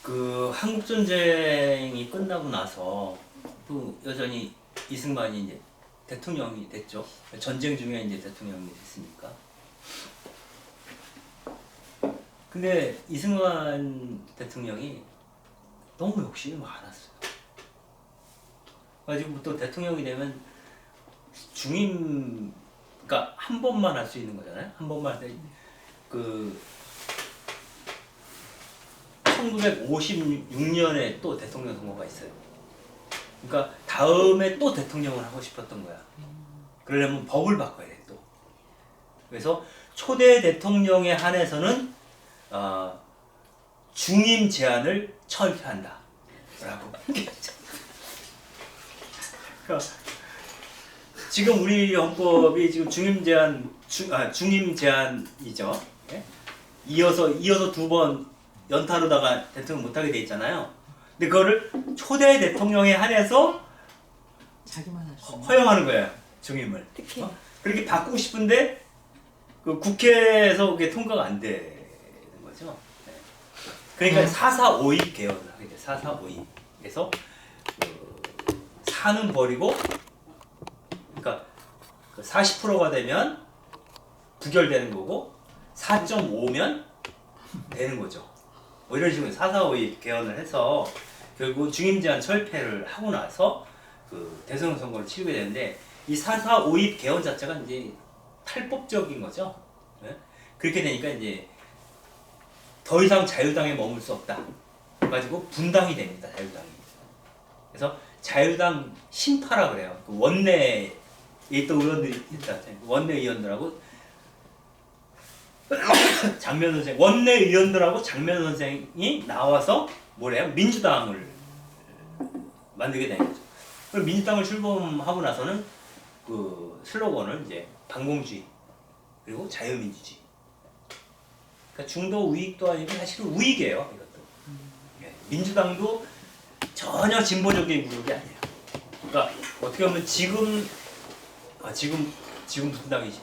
그 한국 전쟁이 끝나고 나서 또 여전히 이승만이 이제 대통령이 됐죠. 전쟁 중에 이제 대통령이 됐으니까. 근데 이승만 대통령이 너무 욕심이 많았어요. 가지고 또 대통령이 되면 중임, 그러니까 한 번만 할 수 있는 거잖아요. 한 번만 할 때 그 1956년에 또 대통령 선거가 있어요. 그러니까 다음에 또 대통령을 하고 싶었던 거야. 그러려면 법을 바꿔야 돼 또. 그래서 초대 대통령에 한해서는 중임 제한을 철폐한다. 라고. 그러니까 지금 우리 헌법이 지금 중임 제한이죠. 예? 이어서 두 번 연타로다가 대통령 못하게 돼 있잖아요. 근데 그거를 초대 대통령에 한해서 자기만 할 수 있는. 허용하는 거예요. 중임을. 특히 그렇게 바꾸고 싶은데 그 국회에서 그게 통과가 안 되는 거죠. 네. 그러니까 4452 개헌을 하게 돼요. 4452에서 그 4는 버리고, 그러니까 40%가 되면 부결되는 거고 4.5면 되는 거죠. 뭐 이런 식으로 4452 개헌을 해서 결국 중임 제한 철폐를 하고 나서 그 대통령 선거를 치르게 되는데, 이 4452 개헌 자체가 이제 탈법적인 거죠. 네? 그렇게 되니까 이제 더 이상 자유당에 머물 수 없다. 그래가지고 분당이 됩니다. 자유당이. 그래서 자유당 신파라 그래요. 그 원내에 있던 의원들이 있다. 원내 의원들하고 장면 선생, 원내 의원들하고 장면 선생이 나와서 뭐래요? 민주당을 만들게 된 거죠. 그럼 민주당을 출범하고 나서는 그 슬로건을 이제 반공주의 그리고 자유민주주의. 그러니까 중도 우익도 아니고 사실은 우익이에요. 이것도. 예, 민주당도 전혀 진보적인 그룹이 아니에요. 그러니까 어떻게 보면 지금 무슨 당이지?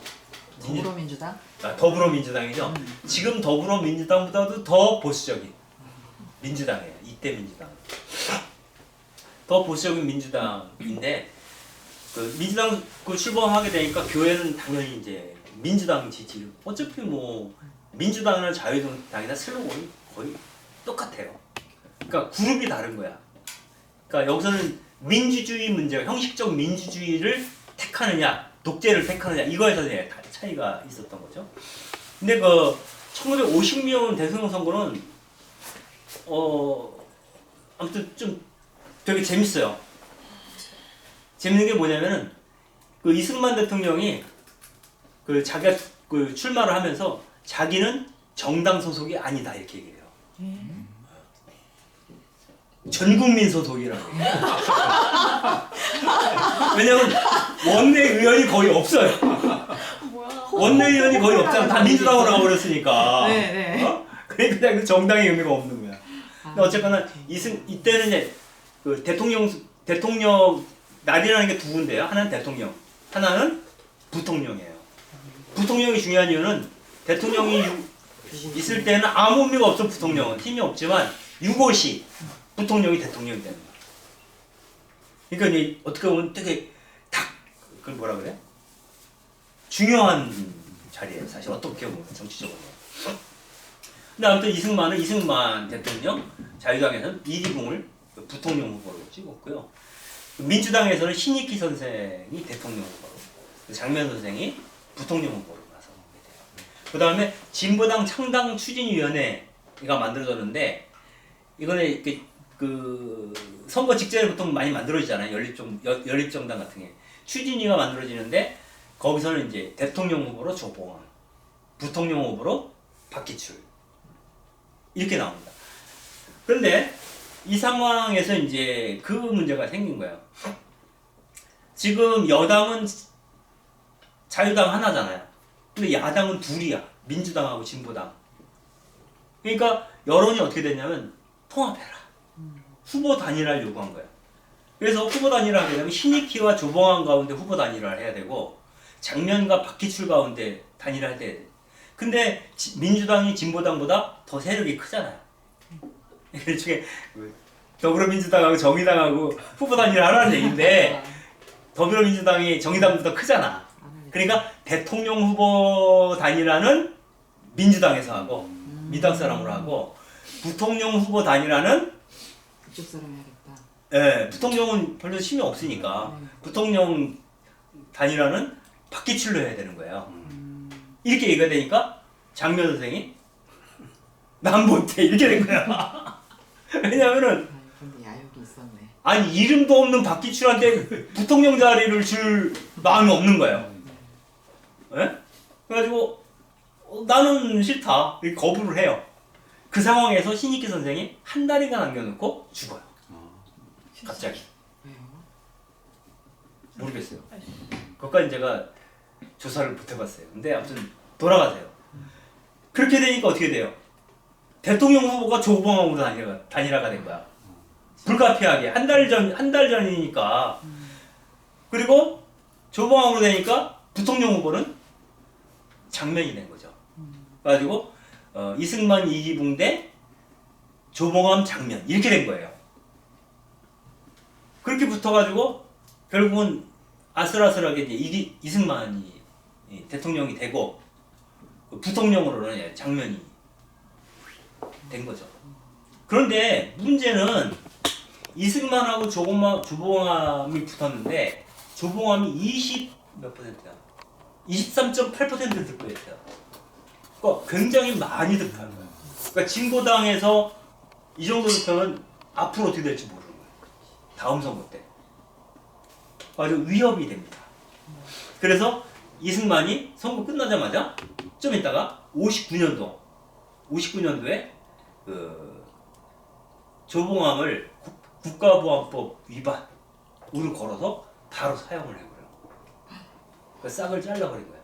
더불어민주당? 더불어민주당이죠. 지금 더불어민주당보다도 더 보수적인 민주당이에요. 이때 민주당. 더 보수적인 민주당인데, 그 민주당 그 출범하게 되니까 교회는 당연히 이제 민주당 지지를, 어차피 뭐 민주당이나 자유당이나 슬로건이 거의 똑같아요. 그러니까 그룹이 다른 거야. 그러니까 여기서는 민주주의 문제가, 형식적 민주주의를 택하느냐 독재를 택하느냐 이거에서 차이가 있었던 거죠. 근데 그 1950년 대통령 선거는 아무튼 좀 되게 재밌어요. 재밌는 게 뭐냐면은 그 이승만 대통령이 그 자기가 그 출마를 하면서 자기는 정당 소속이 아니다 이렇게 얘기해요. 전국민 소속이라고. 왜냐면 원내 의원이 거의 없어요. 뭐야? 원내 의원이 거의 없잖아. 다 민주당으로 가버렸으니까. 네. 그러니까 그 정당의 의미가 없는 거야. 근데 어쨌거나 이때는 이제 그 대통령 날이라는 게 두 군데요. 하나는 대통령, 하나는 부통령이에요. 부통령이 중요한 이유는 대통령이 있을 때는 아무 의미가 없어. 부통령은 힘이 없지만 유고시 부통령이 대통령이 되는 거야. 그러니까 이제 어떻게 보면 되게 그걸 뭐라 그래? 중요한 자리예요. 사실 어떻게 보면 정치적으로. 근데 아무튼 이승만 대통령, 자유당에서는 이기붕을 부통령 후보로 찍었고요. 민주당에서는 신익희 선생이 대통령 후보로, 장면 선생이 부통령 후보로 나서게 돼요. 그 다음에 진보당 창당 추진위원회가 만들어졌는데, 이거는 그 선거 직전에 보통 많이 만들어지잖아요. 연립정당 같은 게. 추진위가 만들어지는데, 거기서는 이제 대통령 후보로 조봉암, 부통령 후보로 박기출 이렇게 나옵니다. 그런데 이 상황에서 이제 그 문제가 생긴 거예요. 지금 여당은 자유당 하나잖아요. 근데 야당은 둘이야. 민주당하고 진보당. 그러니까 여론이 어떻게 됐냐면 통합해라. 후보 단일화를 요구한 거예요. 그래서 후보 단일화 하려면 신익희와 조봉암 가운데 후보 단일화를 해야 되고, 장면과 박기출 가운데 단일화할 때. 근데 민주당이 진보당보다 더 세력이 크잖아요. 일종의 더불어민주당하고 정의당하고 후보 단일을 하라는 얘기인데 더불어민주당이 정의당보다 크잖아. 그러니까 대통령 후보 단일화는 민주당에서 하고 민주당 사람으로 하고 부통령 후보 단일화는 그쪽 사람 해야겠다. 예, 부통령은 별로 힘이 없으니까 부통령 단일화는 박기출로 해야 되는 거예요. 이렇게 얘기가 되니까 장면 선생이 난 못해 이렇게 된 거야. 왜냐면은 근데 야욕이 있었네. 아니 이름도 없는 박기출한테 부통령 자리를 줄 마음이 없는 거예요. 예? 그래가지고 나는 싫다 이렇게 거부를 해요. 그 상황에서 신익기 선생이 한 달인가 남겨놓고 죽어요. 갑자기. 왜요? 모르겠어요. 그것까지 제가 조사를 못 해봤어요. 근데 아무튼 돌아가세요. 그렇게 되니까 어떻게 돼요? 대통령 후보가 조봉암으로 단일화가 된 거야. 불가피하게 한 달 전이니까. 그리고 조봉암으로 되니까 부통령 후보는 장면이 된 거죠. 그래가지고 이승만 이기붕 대 조봉암 장면 이렇게 된 거예요. 그렇게 붙어가지고 결국은 아슬아슬하게 이제 이승만이 대통령이 되고 부통령으로는 장면이 된 거죠. 그런데 문제는 이승만하고 조봉암이 붙었는데 조봉암이 20몇 %야? 23.8%를 득표했어요. 그러니까 굉장히 많이 득표한 거예요. 그러니까 진보당에서 이 정도 득표면 앞으로 어떻게 될지 모르는 거예요. 다음 선거 때. 아주 위협이 됩니다. 그래서 이승만이 선거 끝나자마자 좀 있다가 59년도에 그 조봉암을 국가보안법 위반으로 걸어서 바로 사형을 해버려요. 그 싹을 잘라버린 거야.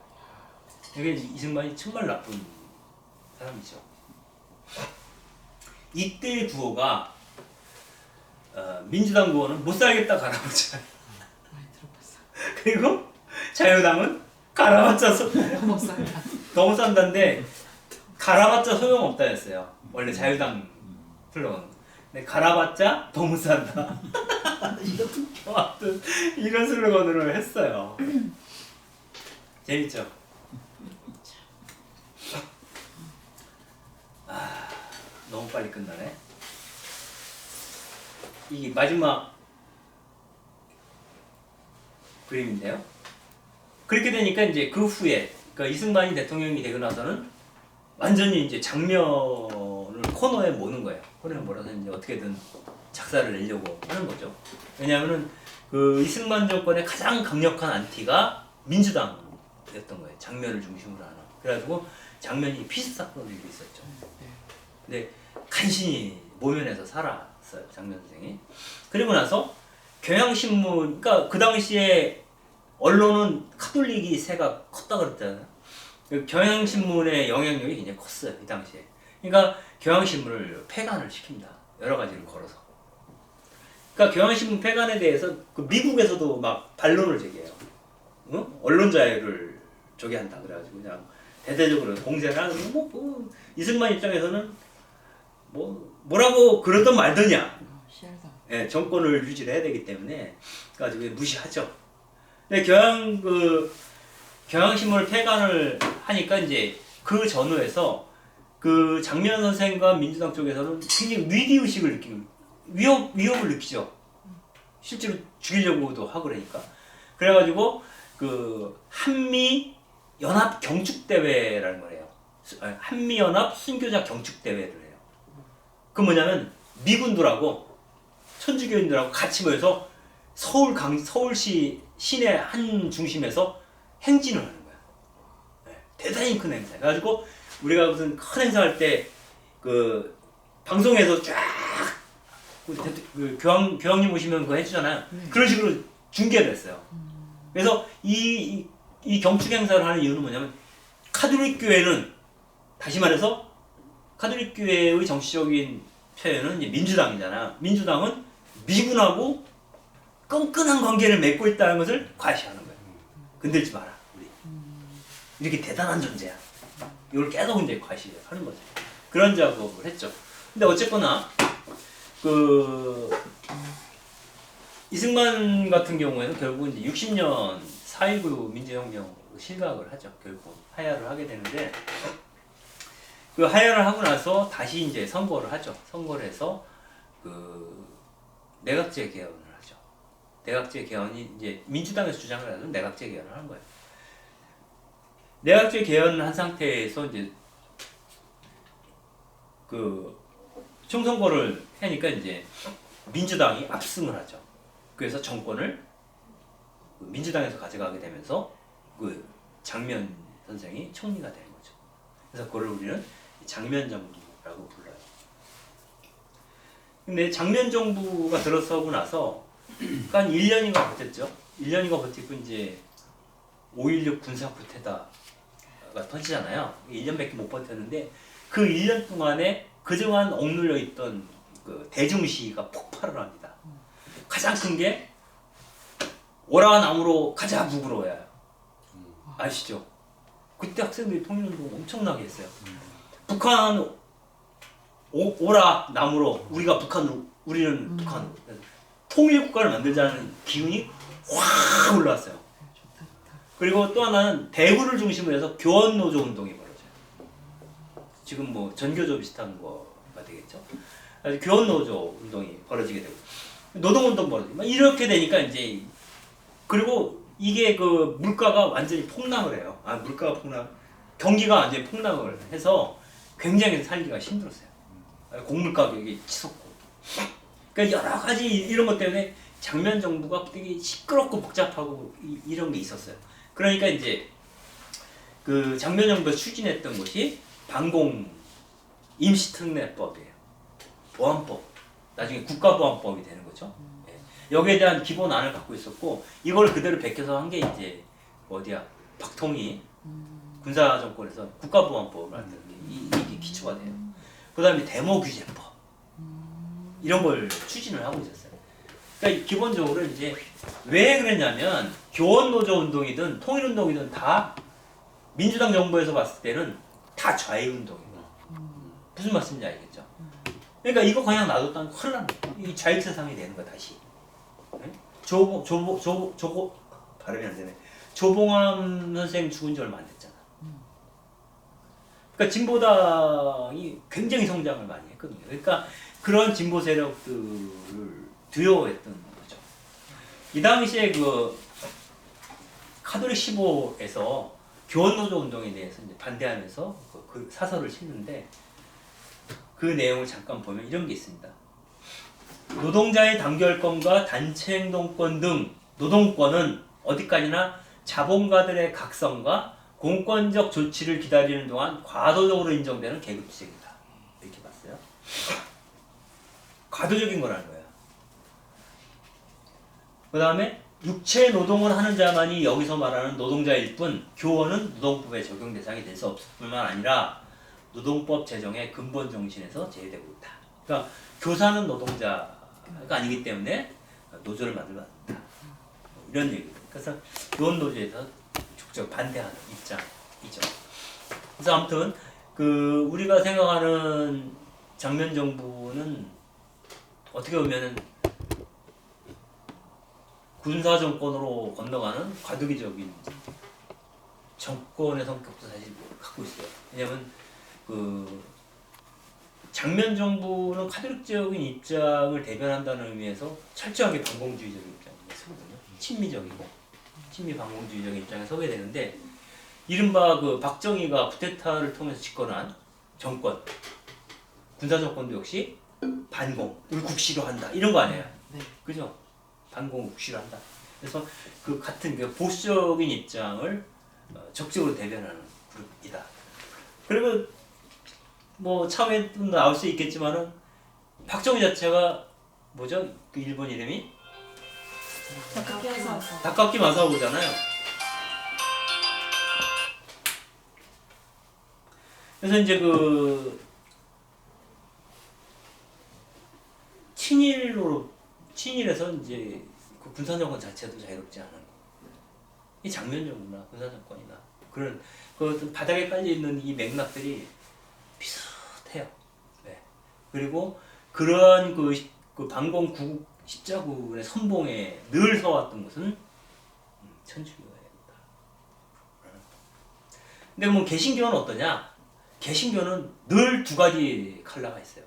이게 이승만이 정말 나쁜 사람이죠. 이때 구호가 민주당 구호는 못 살겠다 가라보자. 많이 들어봤어. 그리고 자유당은 가라봤자 너무 싼다. 너무 싼다인데 가라봤자 소용없다였어요. 원래 자유당 슬로건. 근데 가라봤자 너무 싼다. 이런 슬로건으로 했어요. 재밌죠? 너무 빨리 끝나네. 이 마지막 그림인데요. 그렇게 되니까 이제 그 후에 그러니까 이승만이 대통령이 되고 나서는 완전히 이제 장면을 코너에 모는 거예요. 코너에 몰아서 이제 어떻게든 작사를 내려고 하는 거죠. 왜냐하면은 그 이승만 정권의 가장 강력한 안티가 민주당이었던 거예요. 장면을 중심으로 하는. 그래가지고 장면이 피습 사건을 일고 있었죠. 근데 간신히 모면에서 살았어요. 장면 선생이. 그리고 나서 경향신문, 그러니까 그 당시에 언론은 카톨릭이 세가 컸다 그랬잖아요. 경향신문의 영향력이 굉장히 컸어요. 이 당시에. 그러니까 경향신문을 폐간을 시킵니다. 여러 가지를 걸어서. 그러니까 경향신문 폐간에 대해서 그 미국에서도 막 반론을 제기해요. 어? 언론 자유를 저기 한다 그래가지고 그냥 대대적으로 공세를 하는 뭐 이승만 입장에서는 뭐라고 그러던 말더냐. 예, 정권을 유지를 해야 되기 때문에 가지고 무시하죠. 근데 경향신문을 폐간을 하니까 이제 그 전후에서 그 장면 선생과 민주당 쪽에서는 굉장히 위기의식을 느끼고 위협을 느끼죠. 실제로 죽이려고도 하고 그러니까. 그래가지고 그 한미 연합 경축 대회라는 거래요. 한미 연합 순교자 경축 대회를 해요. 그 뭐냐면 미군들하고 천주교인들하고 같이 모여서 서울시 시내 한 중심에서 행진을 하는 거야. 네, 대단히 큰 행사. 그래가지고 우리가 무슨 큰 행사할 때 그 방송에서 쫙 그 교황님 오시면 그거 해주잖아요. 그런 식으로 중계를 했어요. 그래서 이 경축 행사를 하는 이유는 뭐냐면 카톨릭 교회는 다시 말해서 카톨릭 교회의 정치적인 표현은 이제 민주당이잖아. 민주당은 미군하고 끈끈한 관계를 맺고 있다는 것을 과시하는 거예요. 건들지 마라, 우리. 이렇게 대단한 존재야. 이걸 계속 이제 과시하는 거죠. 그런 작업을 했죠. 근데 어쨌거나 그 이승만 같은 경우에는 결국 이제 60년 4.19 민주혁명 실각을 하죠. 결국 하야를 하게 되는데 그 하야를 하고 나서 다시 이제 선거를 하죠. 선거를 해서 그 내각제 개헌을 하죠. 내각제 개헌이 이제 민주당에서 주장을 해서 내각제 개헌을 하는 거예요. 내각제 개헌을 한 상태에서 이제 그 총선거를 하니까 이제 민주당이 압승을 하죠. 그래서 정권을 민주당에서 가져가게 되면서 그 장면 선생이 총리가 되는 거죠. 그래서 그걸 우리는 장면 정부라고 불러요. 근데 장면 정부가 들어서고 나서 한 1년인가 버텼죠. 1년인가 버티고 이제 5.16 군사 쿠데타가 터지잖아요. 1년밖에 못 버텼는데 그 1년 동안에 그동안 억눌려 있던 그 대중시위가 폭발을 합니다. 가장 큰 게 오라 나무로 가자 부끄러워요. 아시죠? 그때 학생들이 통일운동 엄청나게 했어요. 북한 오라 나무로 우리가 북한으로 우리는 북한으로 통일국가를 만들자는 기운이 확 올라왔어요. 좋다 좋다. 그리고 또 하나는 대구를 중심으로 해서 교원노조 운동이 벌어져요. 지금 뭐 전교조 비슷한 거가 되겠죠. 교원노조 운동이 벌어지게 되고 노동운동 벌어지고 막 이렇게 되니까 이제 그리고 이게 그 물가가 완전히 폭락을 해요. 물가가 경기가 완전히 폭락을 해서 굉장히 살기가 힘들었어요. 곡물 가격이 치솟고. 그러니까 여러 가지 이런 것 때문에 장면 정부가 되게 시끄럽고 복잡하고 이런 게 있었어요. 그러니까 이제 그 장면 정부가 추진했던 것이 반공 임시특례법이에요. 보안법. 나중에 국가보안법이 되는 거죠. 예. 여기에 대한 기본안을 갖고 있었고 이걸 그대로 베껴서 한 게 이제 어디야 박통희 군사 정권에서 국가보안법을 만든 게 이게 기초가 돼요. 그다음에 데모규제법 이런 걸 추진을 하고 있었어요. 그러니까 기본적으로 이제 왜 그랬냐면 교원노조 운동이든 통일운동이든 다 민주당 정부에서 봤을 때는 다 좌익운동이에요. 무슨 말씀인지 알겠죠? 그러니까 이거 그냥 놔뒀다면 큰일 나는 거야. 이 좌익 세상이 되는 거야 다시. 네? 발음이 안 되네. 조봉암 선생 죽은 지 얼마 안 됐잖아. 그러니까 진보당이 굉장히 성장을 많이 했거든요. 그러니까 그런 진보 세력들을 두려워했던 거죠. 이 당시에 그 카톨릭 15에서 교원노조 운동에 대해서 이제 반대하면서 그 사설을 싣는데 그 내용을 잠깐 보면 이런 게 있습니다. 노동자의 단결권과 단체 행동권 등 노동권은 어디까지나 자본가들의 각성과 공권적 조치를 기다리는 동안 과도적으로 인정되는 계급주의이다. 이렇게 봤어요. 과도적인 거라는 거예요. 그 다음에 육체 노동을 하는 자만이 여기서 말하는 노동자일 뿐 교원은 노동법의 적용 대상이 될 수 없을 뿐만 아니라 노동법 제정의 근본 정신에서 제외되고 있다. 그러니까 교사는 노동자가 아니기 때문에 노조를 만들면 안 된다. 이런 얘기입니다. 그래서 교원 노조에서 적극 반대하는 입장이죠. 그래서 아무튼 그 우리가 생각하는 장면 정부는 어떻게 보면은 군사 정권으로 건너가는 과도기적인 정권의 성격도 사실 갖고 있어요. 왜냐하면 그 장면 정부는 카톨릭적인 입장을 대변한다는 의미에서 철저하게 반공주의적인 입장을 쓰거든요. 친미적이고 친미 반공주의적인 입장에 서게 되는데 이른바 그 박정희가 쿠데타를 통해서 집권한 정권 군사 정권도 역시 반공, 우리 국시로 한다 이런 거 아니에요. 네. 그죠? 반공 국시로 한다. 그래서 그 같은 그 보수적인 입장을 적극적으로 대변하는 그룹이다. 그리고 뭐 차후에 나올 수 있겠지만은 박정희 자체가 뭐죠? 그 일본 이름이 다카키 마사오잖아요. 그래서 이제 그 친일에서 이제 그 군사 정권 자체도 자유롭지 않은 이 장면 정부나 군사 정권이나 그런 그 바닥에 깔려 있는 이 맥락들이 비슷해요. 네. 그리고 그러한 그 반공 구국 십자군의 선봉에 늘 서왔던 것은 천주교회입니다. 근데 뭐 개신교는 어떠냐? 개신교는 늘 두 가지 컬러가 있어요.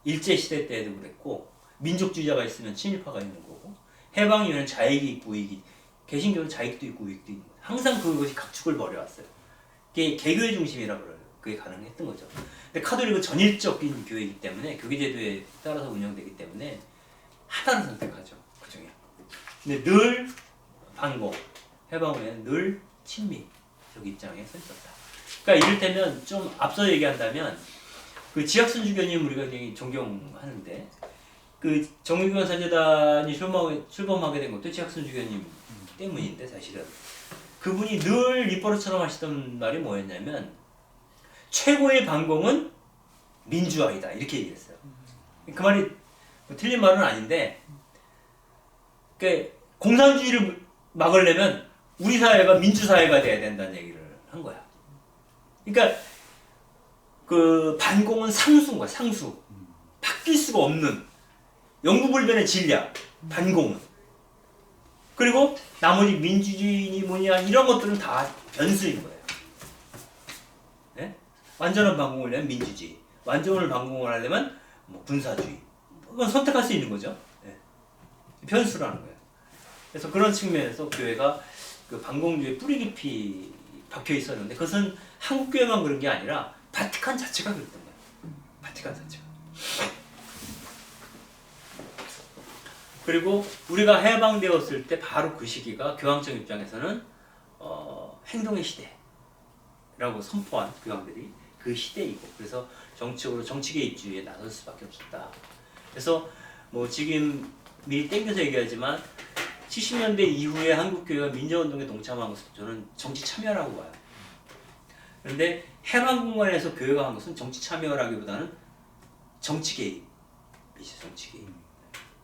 일제 시대 때도 그랬고 민족주의자가 있으면 친일파가 있는 거고 해방이면 자익이 있고 우익이 개신교는 자익도 있고 우익도 있는 거예요. 항상 그것이 각축을 벌여왔어요. 그게 개교의 중심이라 그래요. 그게 가능했던 거죠. 근데 카톨릭은 전일적인 교회이기 때문에 교계제도에 따라서 운영되기 때문에 하나를 선택하죠. 그 중에. 근데 늘 반공, 해방 후에는 늘 친미적 입장에 서 있었다. 그러니까 이를테면 좀 앞서 얘기한다면 그 지학순주교님 우리가 굉장히 존경하는데 그 정의교원 사재단이 출범하게 된 것도 지학순주교님 때문인데 사실은 그분이 늘 입버릇처럼 하시던 말이 뭐였냐면 최고의 반공은 민주화이다 이렇게 얘기했어요. 그 말이 뭐 틀린 말은 아닌데 그러니까 공산주의를 막으려면 우리 사회가 민주사회가 돼야 된다는 얘기를 한 거야. 그러니까 그 반공은 상수인 거야. 상수. 바뀔 수가 없는 영구불변의 진리야. 반공은. 그리고 나머지 민주주의니 뭐냐 이런 것들은 다 변수인 거예요. 네? 완전한 반공을 하려면 민주주의, 완전한 반공을 하려면 뭐 군사주의. 그건 선택할 수 있는 거죠. 네. 변수라는 거예요. 그래서 그런 측면에서 교회가 그 반공주의에 뿌리 깊이 박혀 있었는데 그것은 한국 교회만 그런 게 아니라 바티칸 자체가 그랬던 거예요. 바티칸 자체가. 그리고 우리가 해방되었을 때 바로 그 시기가 교황청 입장에서는 행동의 시대라고 선포한 교황들이 그 시대이고 그래서 정치적으로 정치 개입주의에 나설 수밖에 없었다. 그래서 뭐 지금 미리 땡겨서 얘기하지만 70년대 이후에 한국 교회가 민주운동에 동참한 것은 저는 정치 참여라고 봐요. 그런데 해방 공간에서 교회가 한 것은 정치 참여라기보다는 정치 개입이죠. 정치 개입.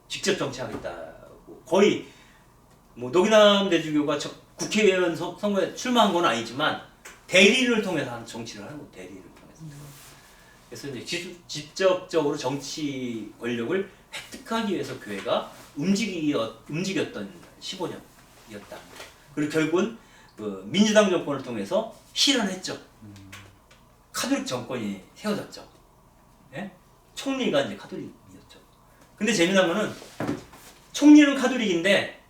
직접 정치하겠다고 거의 뭐 노기남 대주교가 국회의원 선거에 출마한 건 아니지만 대리를 통해서 한 정치를 하는 거 대리를 통해서. 그래서 이제 직접적으로 정치 권력을 획득하기 위해서 교회가 움직였던 15년이었다. 그리고 결국은 그 민주당 정권을 통해서 실현했죠. 카톨릭 정권이 세워졌죠. 예? 총리가 이제 카톨릭이었죠. 근데 재미난 거는 총리는 카톨릭인데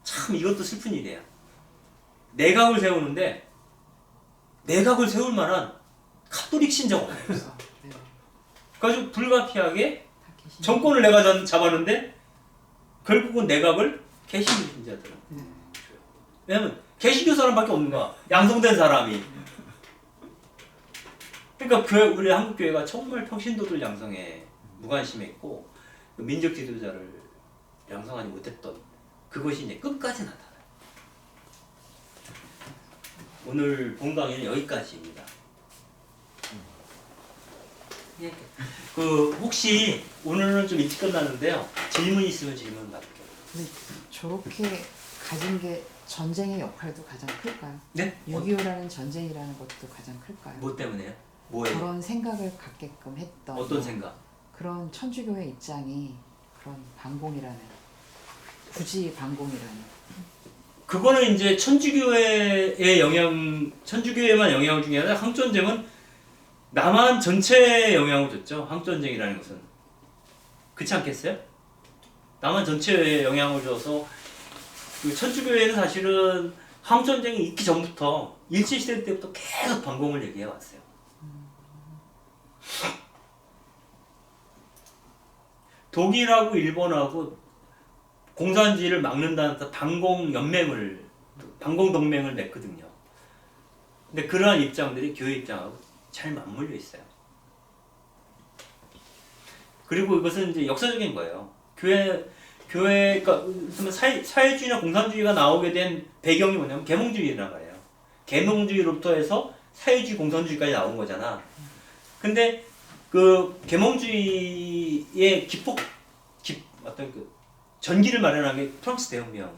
참 이것도 슬픈 일이에요. 내각을 세우는데 내각을 세울 만한 카톨릭 신자가 없어요. 그래서 불가피하게 정권을 내가 잡았는데 결국은 내각을 개신교 신자들은 줘요. 왜냐면 개신교 사람밖에 없는 거야. 양성된 사람이. 그러니까 우리 한국 교회가 정말 평신도들 양성에 무관심했고 민족 지도자를 양성하지 못했던 그것이 이제 끝까지 나타나요. 오늘 본 강의는 여기까지입니다. 그 혹시 오늘은 좀 일찍 끝났는데요. 질문 있으면 질문 받을게요. 저렇게 가진 게 전쟁의 역할도 가장 클까요? 네? 6.25라는 전쟁이라는 것도 가장 클까요? 뭐 때문에요? 뭐예요? 그런 생각을 갖게끔 했던 어떤 생각? 그런 천주교의 입장이 그런 반공이라는 굳이 반공이라는 그거는 이제 천주교회의 천주교회만 영향을 준 게 아니라 한국전쟁은 남한 전체에 영향을 줬죠. 한국전쟁이라는 것은. 그렇지 않겠어요? 남한 전체에 영향을 줘서 그 천주교회는 사실은 한국전쟁이 있기 전부터 일제시대 때부터 계속 반공을 얘기해 왔어요. 독일하고 일본하고 공산주의를 막는다는 반공 동맹을 맺거든요. 근데 그러한 입장들이 교회 입장하고 잘 맞물려 있어요. 그리고 이것은 이제 역사적인 거예요. 교회가 사회주의나 공산주의가 나오게 된 배경이 뭐냐면 계몽주의란 말이에요. 계몽주의로부터 해서 사회주의, 공산주의까지 나온 거잖아. 근데 그 계몽주의의 어떤 그 전기를 마련한 게 프랑스 대혁명이란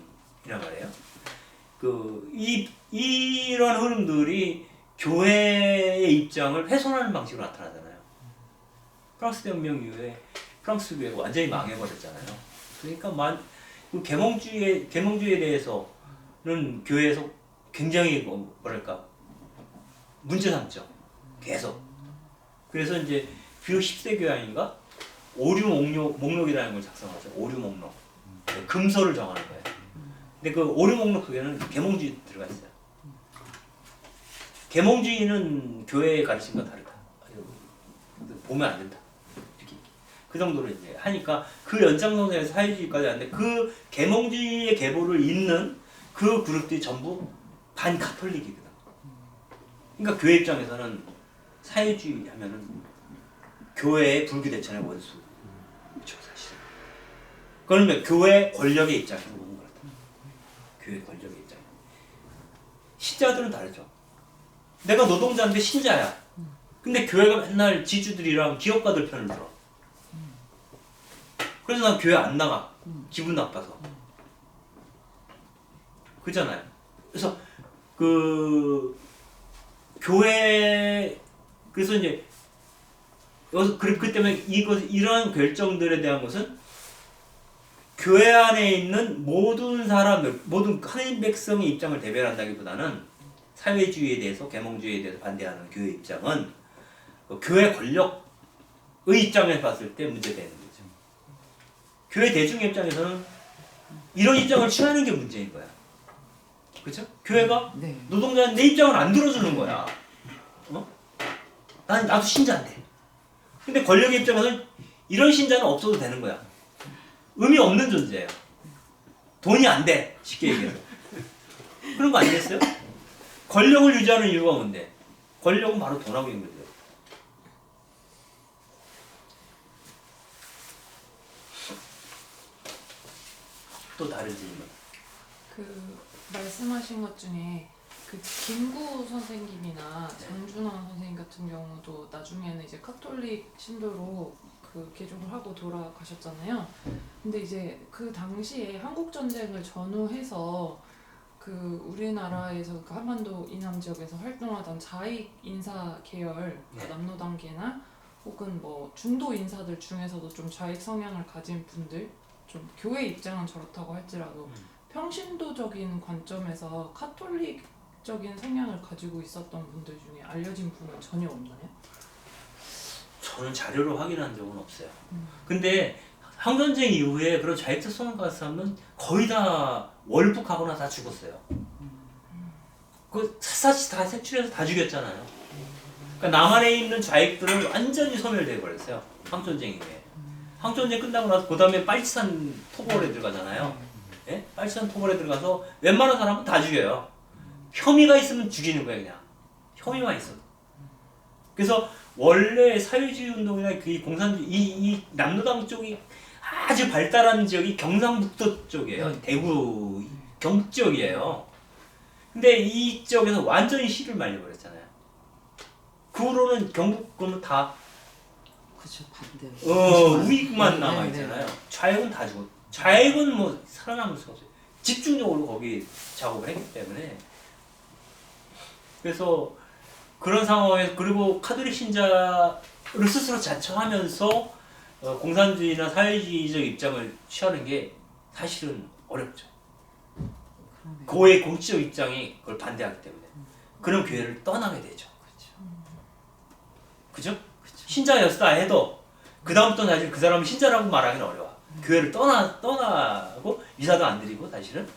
말이에요. 이런 흐름들이 교회의 입장을 훼손하는 방식으로 나타나잖아요. 프랑스 대혁명 이후에 프랑스 교회가 완전히 망해버렸잖아요. 그러니까 개몽주의에 대해서는 교회에서 굉장히 뭐랄까 문제 삼죠. 계속. 그래서 이제 비록 10세 교양인가 오류 목록이라는 걸 작성하죠. 오류 목록. 금서를 정하는 거예요. 근데 그 오류 목록 속에는 계몽주의 들어가 있어요. 계몽주의는 교회의 가르침과 다르다. 보면 안 된다. 이렇게 그 정도로 이제 하니까 그 연장선상에서 사회주의까지 하는데 그 계몽주의의 계보를 잇는 그 그룹들이 전부 반카톨릭이거든. 그러니까 교회 입장에서는 사회주의 하면은 교회의 불교대천의 원수죠, 사실. 그러면 교회 권력의 입장에서 보는 거다. 교회 권력의 입장. 신자들은 다르죠. 내가 노동자인데 신자야. 근데 교회가 맨날 지주들이랑 기업가들 편을 들어. 그래서 난 교회 안 나가. 기분 나빠서. 그잖아요. 그래서 그 교회 그래서 이제 그 때문에 이러한 결정들에 대한 것은 교회 안에 있는 모든 사람들, 모든 한인 백성의 입장을 대변한다기보다는 사회주의에 대해서, 계몽주의에 대해서 반대하는 교회 입장은 교회 권력의 입장에서 봤을 때 문제되는 거죠. 교회 대중의 입장에서는 이런 입장을 취하는 게 문제인 거야. 그렇죠? 교회가 네. 노동자는 내 입장을 안 들어주는 거야. 나도 신자인데. 근데 권력의 입장에서는 이런 신자는 없어도 되는 거야. 의미 없는 존재예요. 돈이 안 돼. 쉽게 얘기해서. 그런 거 아니겠어요? 권력을 유지하는 이유가 뭔데? 권력은 바로 돈하고 연결돼요. 또 다른 질문. 그 말씀하신 것 중에 그 김구 선생님이나 장준원 선생님 같은 경우도 나중에는 이제 카톨릭 신도로 그 개종을 하고 돌아가셨잖아요. 근데 이제 그 당시에 한국 전쟁을 전후해서 그 우리나라에서 그 한반도 이남 지역에서 활동하던 좌익 인사 계열, 네. 남노당계나 혹은 뭐 중도 인사들 중에서도 좀 좌익 성향을 가진 분들, 좀 교회 입장은 저렇다고 할지라도 평신도적인 관점에서 카톨릭적인 성향을 가지고 있었던 분들 중에 알려진 분은 전혀 없나요? 저는 자료로 확인한 적은 없어요. 근데 항전쟁 이후에 그런 좌익특성을 가진 사람은 거의 다 월북하거나 다 죽었어요. 그 샅샅이 다 색출해서 다 죽였잖아요. 그러니까 남한에 있는 좌익들은 완전히 소멸돼 버렸어요. 항전쟁 이후에. 항전쟁 끝나고 나서 그 다음에 빨치산 토벌에 들어가잖아요. 예? 빨치산 토벌에 들어가서 웬만한 사람은 다 죽여요. 혐의가 있으면 죽이는 거예요, 그냥. 혐의만 있어. 그래서 원래 사회주의 운동이나 그 공산주의 이 남노당 쪽이 아주 발달한 지역이 경상북도 쪽이에요. 대구 경북 지역이에요. 근데 이 지역에서 완전히 씨를 말려버렸잖아요. 그 후로는 경북 그러면 다 그렇죠. 반대. 우익만 남아 있잖아요. 좌익은 다 죽었. 좌익은 뭐 살아남을 수가 없어요. 집중적으로 거기 작업을 했기 때문에. 그래서 그런 상황에서 그리고 카톨릭 신자를 스스로 자처하면서 공산주의나 사회주의적 입장을 취하는 게 사실은 어렵죠. 그러네요. 교회의 공식적 입장이 그걸 반대하기 때문에 그런 교회를 떠나게 되죠. 그죠? 신자였다 해도 그 다음부터 사실 그 사람은 신자라고 말하기는 어려워. 교회를 떠나고 미사도 안 드리고 사실은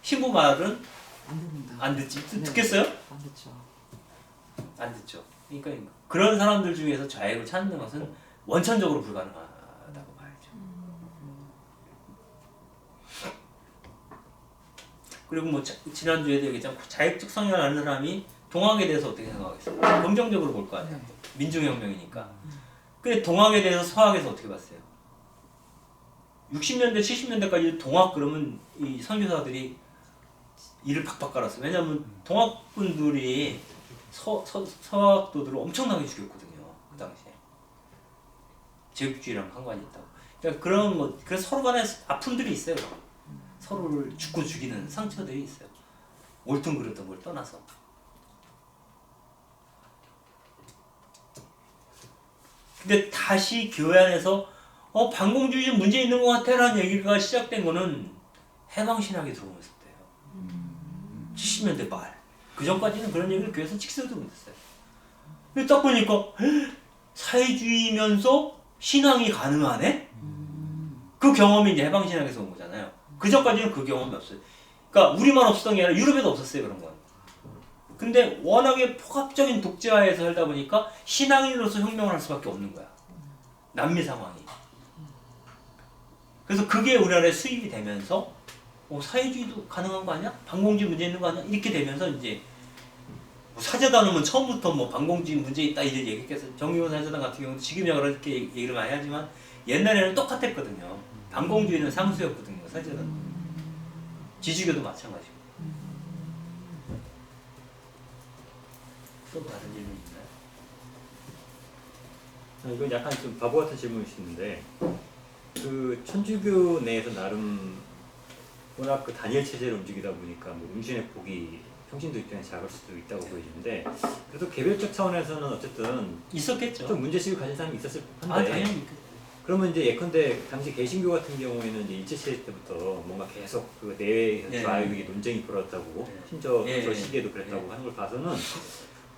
신부 말은 안 듣는다. 안 듣지. 네. 듣겠어요? 안 듣죠. 안 듣죠. 그러니까 그런 사람들 중에서 좌익을 찾는 것은 원천적으로 불가능하다고 봐야죠. 그리고 뭐 지난주에도 얘기했지만 자익적 성향을 아는 사람이 동학에 대해서 어떻게 생각하겠어요? 긍정적으로 볼 거 아니에요. 민중혁명이니까. 근데 동학에 대해서 서학에서 어떻게 봤어요? 60년대, 70년대까지 동학 그러면 이 선교사들이 이를 팍팍 깔았어요. 왜냐하면 동학분들이 서학도들을 엄청나게 죽였거든요. 그 당시에. 제국주의랑 상관이 있다고. 그러니까 그런 뭐 그래서 서로 간에 아픔들이 있어요. 서로를 죽고 죽이는 상처들이 있어요. 옳든 그르든 걸 떠나서. 근데 다시 교회 안에서 반공주의 좀 문제 있는 것 같아라는 얘기가 시작된 거는 해방신학이 들어오면서 때요. 70년대 말. 그 전까지는 그런 얘기를 교회에서 직설도 못했어요. 근데 딱 보니까 사회주의면서 신앙이 가능하네? 그 경험이 이제 해방신학에서 온 거잖아요. 그 전까지는 그 경험이 없어요. 그러니까 우리만 없었던 게 아니라 유럽에도 없었어요, 그런 건. 근데 워낙에 폭압적인 독재하에서 살다 보니까 신앙인으로서 혁명을 할 수밖에 없는 거야. 남미 상황이. 그래서 그게 우리나라에 수입이 되면서 사회주의도 가능한 거 아니야? 반공주의 문제 있는 거 아니야? 이렇게 되면서 이제 사제단은 처음부터 반공주의 문제 있다 이제 얘기했겠어요. 정의원 사제단 같은 경우도 지금이야 그렇게 얘기를 많이 하지만 옛날에는 똑같았거든요. 반공주의는 상수였거든요. 사제단. 지주교도 마찬가지고. 또 다른 질문 있나요? 이건 약간 좀 바보 같은 질문일 수 있는데 그 천주교 내에서 나름 워낙 그 단일 체제로 움직이다 보니까 음신의 폭이 평신도 입장에 작을 수도 있다고 보여지는데 그래도 개별적 차원에서는 어쨌든 있었겠죠. 좀 문제식을 가진 사람이 있었을 아, 한데 당연히. 그러면 이제 예컨대 당시 개신교 같은 경우에는 이제 일제 시대 때부터 뭔가 계속 그 내외 예. 좌익의 논쟁이 벌어졌다고 예. 심지어 예. 저 시기에도 그랬다고 예. 하는 걸 봐서는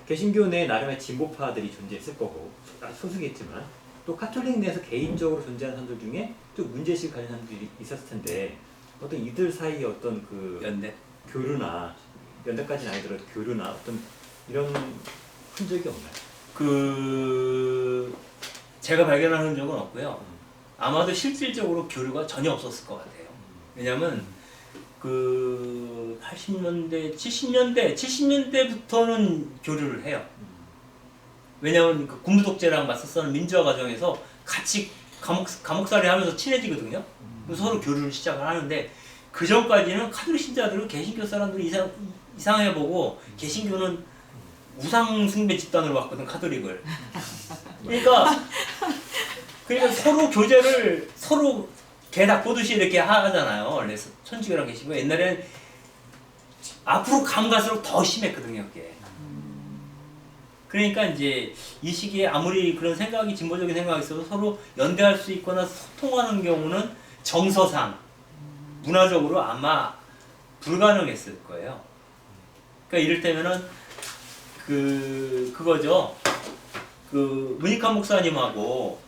개신교 내 나름의 진보파들이 존재했을 거고 소수겠지만 또 카톨릭 내에서 개인적으로 존재하는 사람들 중에 또 문제식 가진 사람들이 있었을 텐데 어떤 이들 사이에 어떤 그 연대. 교류나 연대까지는 아니더라도 교류나 어떤 이런 흔적이 없나요? 제가 발견하는 적은 없고요. 아마도 실질적으로 교류가 전혀 없었을 것 같아요. 왜냐면 80년대, 70년대부터는 교류를 해요. 왜냐면 그 군부 독재랑 맞서서는 민주화 과정에서 같이 감옥살이 하면서 친해지거든요. 그래서 서로 교류를 시작을 하는데 그 전까지는 카톨릭 신자들은 개신교 사람들이 이상해 보고 개신교는 우상 숭배 집단으로 봤거든, 카톨릭을. 그러니까 서로 교제를 서로 개 닭보듯이 이렇게 하잖아요. 원래 천주교랑 개신교 옛날에는 앞으로 갈수록 더 심했거든요, 그게. 그러니까 이제 이 시기에 아무리 그런 생각이 진보적인 생각이 있어도 서로 연대할 수 있거나 소통하는 경우는 정서상 문화적으로 아마 불가능했을 거예요. 그러니까 이를테면은 그거죠. 문익환 목사님하고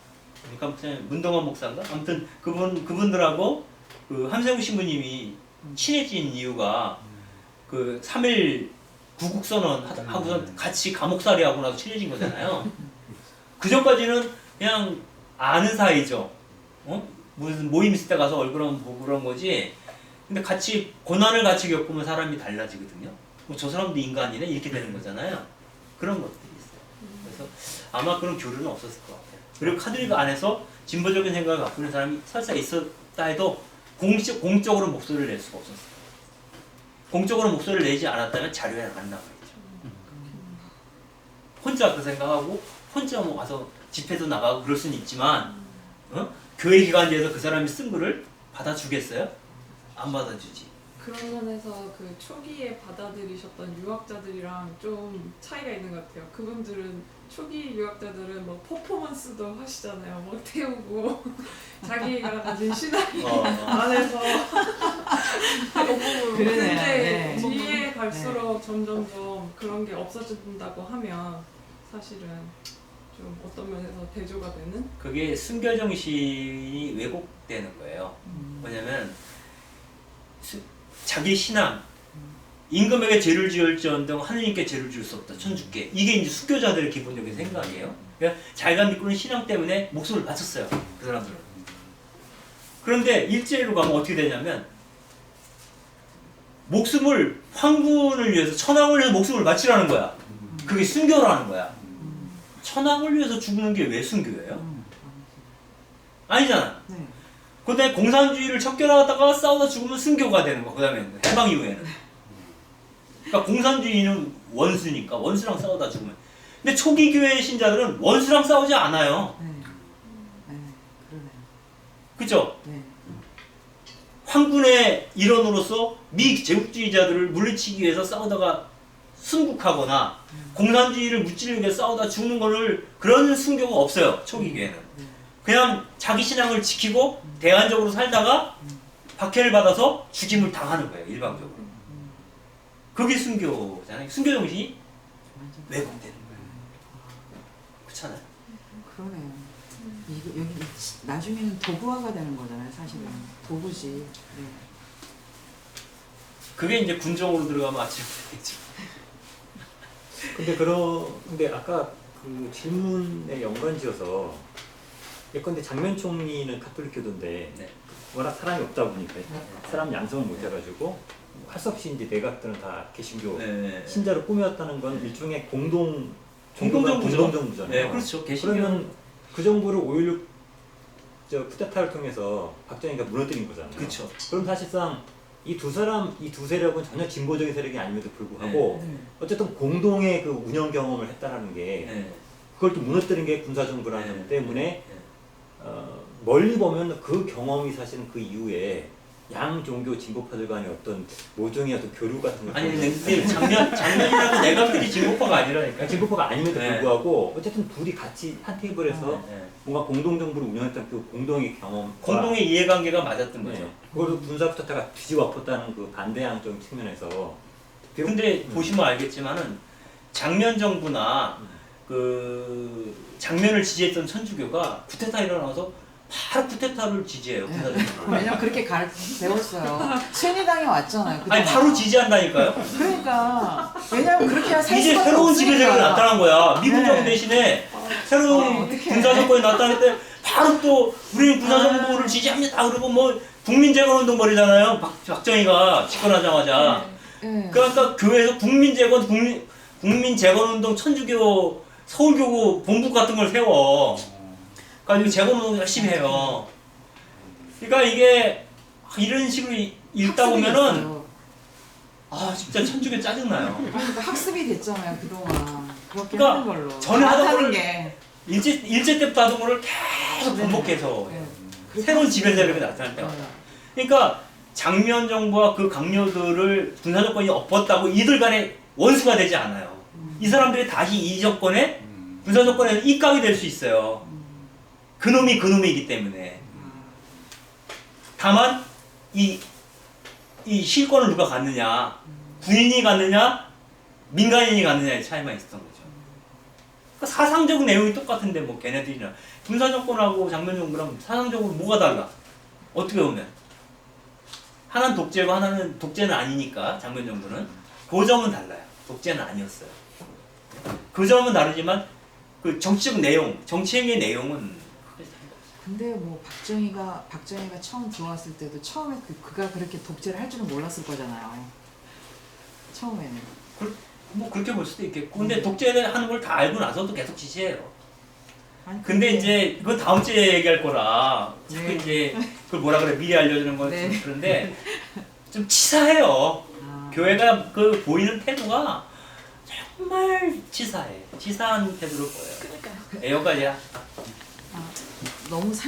문동환 목사인가? 아무튼 그분들하고 함세웅 신부님이 친해진 이유가 3.1 구국선언 하고서 같이 감옥살이 하고 나서 친해진 거잖아요. 그 전까지는 그냥 아는 사이죠. 무슨 모임 있을 때 가서 얼굴 한번 보고 그런 거지. 근데 같이 고난을 같이 겪으면 사람이 달라지거든요. 저 사람도 인간이네 이렇게 되는 거잖아요. 그런 것들이 있어요. 그래서 아마 그런 교류는 없었을 것 같아요. 그리고 카톨릭 안에서 진보적인 생각을 갖고 있는 사람이 설사 있었다 해도 공적으로 목소리를 낼 수가 없었어요. 공적으로 목소리를 내지 않았다면 자료에 안 나와있죠. 혼자 그 생각하고 혼자 와서 집회도 나가고 그럴 수는 있지만 교회 기관지에서 그 사람이 쓴 글을 받아주겠어요? 안 받아주지. 그런 면에서 그 초기에 받아들이셨던 유학자들이랑 좀 차이가 있는 것 같아요. 그분들은 초기 유학자들은 퍼포먼스도 하시잖아요. 태우고 자기가 가진 신앙 안에서 그러네요. 근데 네. 뒤에 갈수록 점점점 그런 게 없어진다고 하면 사실은 좀 어떤 면에서 대조가 되는? 그게 순교 정신이 왜곡되는 거예요. 뭐냐면 자기 신앙, 임금에게 죄를 지을지언정 하느님께 죄를 지을 수 없다. 천주께. 이게 이제 순교자들의 기본적인 생각이에요. 그러니까 자기가 믿고 있는 신앙 때문에 목숨을 바쳤어요. 그 사람들은. 그런데 일제로 가면 어떻게 되냐면 목숨을 황군을 위해서 천황을 위해서 목숨을 바치라는 거야. 그게 순교라는 거야. 천황을 위해서 죽는 게 왜 순교예요? 아니잖아. 네. 그 다음에 공산주의를 척결하다가 싸우다 죽으면 순교가 되는 거. 그 다음에 해방 이후에는. 그러니까 공산주의는 원수니까 원수랑 싸우다 죽으면. 근데 초기 교회 신자들은 원수랑 싸우지 않아요. 네. 네. 그러네요. 그죠? 네. 황군의 일원으로서 미 제국주의자들을 물리치기 위해서 싸우다가 순국하거나 공산주의를 무찌르기 위해 싸우다 죽는 거를 그런 순교가 없어요. 초기에는. 그냥 자기 신앙을 지키고 대안적으로 살다가 박해를 받아서 죽임을 당하는 거예요. 일방적으로. 그게 순교잖아요. 순교 정신이 왜곡되는 거예요. 그렇잖아요. 그러네요. 이게 여기 나중에는 도구화가 되는 거잖아요, 사실은. 도구지. 네. 그게 이제 군정으로 들어가면 아침 되겠죠. 근데 아까 그 질문에 연관지어서 예컨대 장면 총리는 가톨릭교도인데 네. 워낙 사람이 없다 보니까 사람 양성을 못 해가지고 할 수 없이 이제 내각들은 다 개신교 네. 신자로 꾸몄다는 건 일종의 공동정부죠. 공동정부잖아요. 네, 그렇죠. 개신교. 그러면 그 정부를 5.16 쿠데타를 통해서 박정희가 무너뜨린 거잖아요. 그렇죠. 그럼 사실상 이 두 세력은 전혀 진보적인 세력이 아님에도 불구하고 네. 어쨌든 공동의 그 운영 경험을 했다라는 게 네. 그걸 또 무너뜨린 게 군사정부라는 네. 점 때문에 네. 멀리 보면 그 경험이 사실은 그 이후에 양 종교 진보파들 간의 어떤 모종의 어떤 교류 같은 걸 아니 근데 장면이라도 내각들이 진보파가 아니라니까. 진보파가 아님에도 네. 불구하고 어쨌든 둘이 같이 한 테이블에서 네. 뭔가 공동정부를 운영했던 그 공동의 경험, 공동의 이해관계가 맞았던 거죠. 네. 그걸 군사 쿠데타가 뒤집어 엎었다는 그 반대항적 측면에서 근데 보시면 알겠지만은 장면 정부나 그 장면을 지지했던 천주교가 쿠데타 일어나서 바로 쿠데타를 지지해요. 군사정부. 왜냐면 그렇게 배웠어요. 쇠니당에 왔잖아요. 아니 그동안. 바로 지지한다니까요. 그러니까 왜냐면 그렇게 살 이제 수밖에 새로운 없으니까. 지배자가 나타난 거야. 미군 정부 네. 대신에 새로운 어떡해. 군사 정권이 나타날 때 바로 또 우리는 군사 정부를 지지합니다. 그리고 뭐 국민재건운동 벌이잖아요. 박정희가 집권하자마자. 네. 그러니까 교회에서 국민재건운동 천주교 서울교구 본부 같은 걸 세워. 그러니까 재건운동 열심히 해요. 그러니까 이게 이런 식으로 읽다 학습이 보면은 됐어요. 아 진짜 천주교 짜증나요. 그러니까 학습이 됐잖아요 그동안. 그렇게 그러니까 하는 걸로. 전에 하던 하는 거를 게. 일제 때부터 하던 거를 계속 반복해서 네. 새로운 지배 세력이 나타날 때마다. 그러니까 장면 정부와 그 강요들을 군사 정권이 엎었다고 이들 간에 원수가 되지 않아요. 이 사람들이 다시 이 정권에 군사 정권에 입각이 될 수 있어요. 그놈이 그놈이기 때문에. 다만 이 실권을 누가 갖느냐, 군인이 갖느냐, 민간인이 갖느냐의 차이만 있었던 거죠. 그러니까 사상적 내용이 똑같은데 뭐 걔네들이나 군사 정권하고 장면 정부랑 사상적으로 뭐가 달라? 어떻게 보면 하나는 독재고 하나는 독재는 아니니까 장면 정부는 그 점은 달라요. 독재는 아니었어요. 그 점은 다르지만 그 정치적 내용, 정치행위의 내용은 근데 뭐 박정희가 처음 들어왔을 때도 처음에 그가 그렇게 독재를 할 줄은 몰랐을 거잖아요. 처음에는. 뭐 그렇게 볼 수도 있겠고. 근데 독재를 하는 걸 다 알고 나서도 계속 지지해요. 아니, 근데 이제 그건 다음 주에 얘기할 거라 자꾸 네. 이제 그걸 뭐라 그래 미리 알려주는 건 네. 그런데 좀 치사해요. 아, 교회가 그 보이는 태도가 정말 치사해. 치사한 태도를 보여요. 그러니까요. 여기까지야. 너무